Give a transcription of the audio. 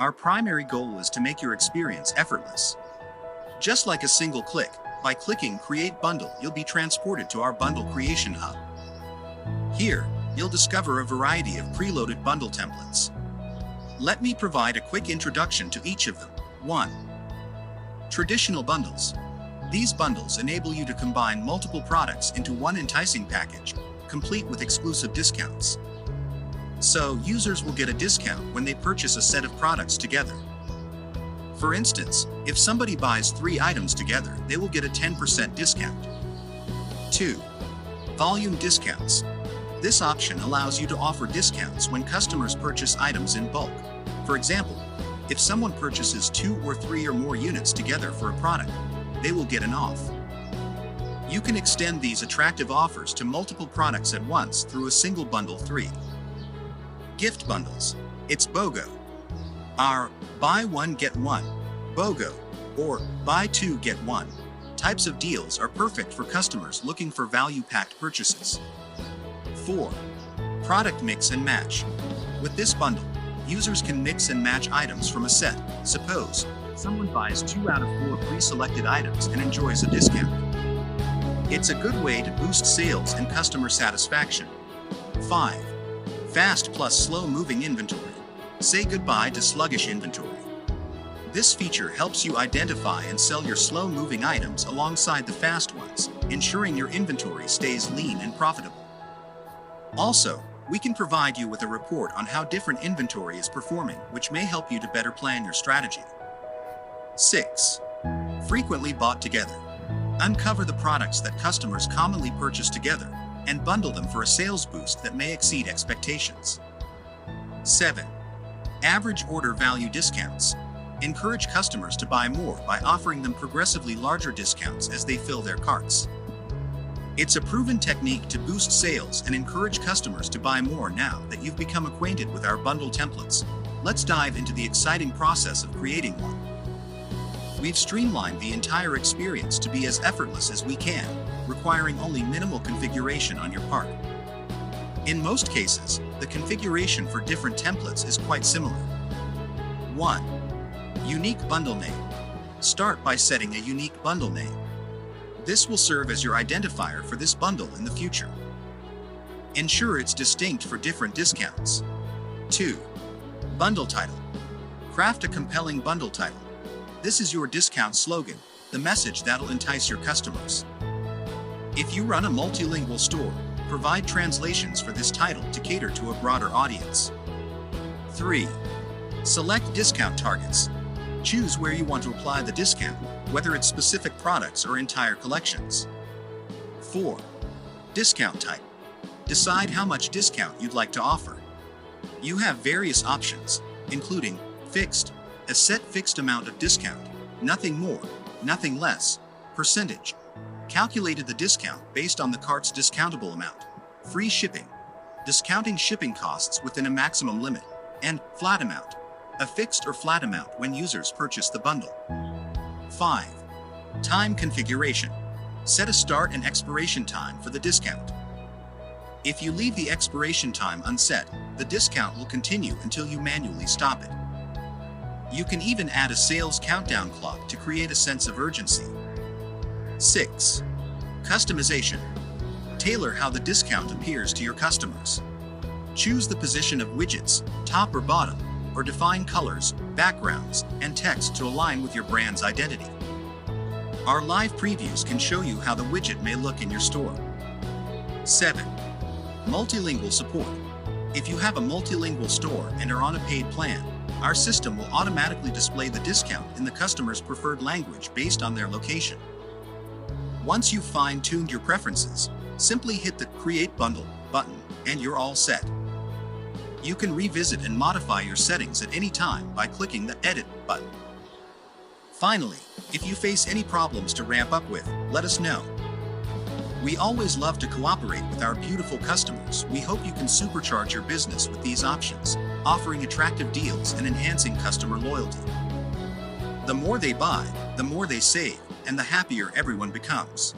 Our primary goal is to make your experience effortless. Just like a single click, by clicking Create Bundle, you'll be transported to our Bundle Creation Hub. Here, you'll discover a variety of preloaded bundle templates. Let me provide a quick introduction to each of them. 1. Traditional bundles. These bundles enable you to combine multiple products into one enticing package, complete with exclusive discounts. So, users will get a discount when they purchase a set of products together. For instance, if somebody buys 3 items together, they will get a 10% discount. 2. Volume discounts. This option allows you to offer discounts when customers purchase items in bulk. For example, if someone purchases 2 or 3 or more units together for a product, they will get an off. You can extend these attractive offers to multiple products at once through a single bundle. 3. Gift bundles. It's BOGO. Our buy one get one, BOGO, or buy two get one types of deals are perfect for customers looking for value-packed purchases. 4. Product mix and match. With this bundle, users can mix and match items from a set. Suppose someone buys 2 out of 4 pre-selected items and enjoys a discount. It's a good way to boost sales and customer satisfaction. 5. Fast plus slow-moving inventory. Say goodbye to sluggish inventory. This feature helps you identify and sell your slow-moving items alongside the fast ones, ensuring your inventory stays lean and profitable. Also, we can provide you with a report on how different inventory is performing, which may help you to better plan your strategy. 6. Frequently bought together. Uncover the products that customers commonly purchase together and bundle them for a sales boost that may exceed expectations. 7. Average order value discounts. Encourage customers to buy more by offering them progressively larger discounts as they fill their carts. It's a proven technique to boost sales and encourage customers to buy more. Now that you've become acquainted with our bundle templates, let's dive into the exciting process of creating one. We've streamlined the entire experience to be as effortless as we can, requiring only minimal configuration on your part. In most cases, the configuration for different templates is quite similar. 1. Unique bundle name. Start by setting a unique bundle name. This will serve as your identifier for this bundle in the future. Ensure it's distinct for different discounts. 2. Bundle title. Craft a compelling bundle title. This is your discount slogan, the message that'll entice your customers. If you run a multilingual store, provide translations for this title to cater to a broader audience. 3. Select discount targets. Choose where you want to apply the discount, whether it's specific products or entire collections. 4. Discount type. Decide how much discount you'd like to offer. You have various options, including fixed, a set fixed amount of discount, nothing more, nothing less, percentage. Calculated the discount based on the cart's discountable amount. Free shipping. Discounting shipping costs within a maximum limit. And flat amount. A fixed or flat amount when users purchase the bundle. 5. Time configuration. Set a start and expiration time for the discount. If you leave the expiration time unset, the discount will continue until you manually stop it. You can even add a sales countdown clock to create a sense of urgency. 6. Customization. Tailor how the discount appears to your customers. Choose the position of widgets, top or bottom, or define colors, backgrounds, and text to align with your brand's identity. Our live previews can show you how the widget may look in your store. 7. Multilingual support. If you have a multilingual store and are on a paid plan, our system will automatically display the discount in the customer's preferred language based on their location. Once you've fine-tuned your preferences, simply hit the Create Bundle button and you're all set. You can revisit and modify your settings at any time by clicking the Edit button. Finally, if you face any problems to ramp up with, let us know. We always love to cooperate with our beautiful customers. We hope you can supercharge your business with these options, offering attractive deals and enhancing customer loyalty. The more they buy, the more they save, and the happier everyone becomes.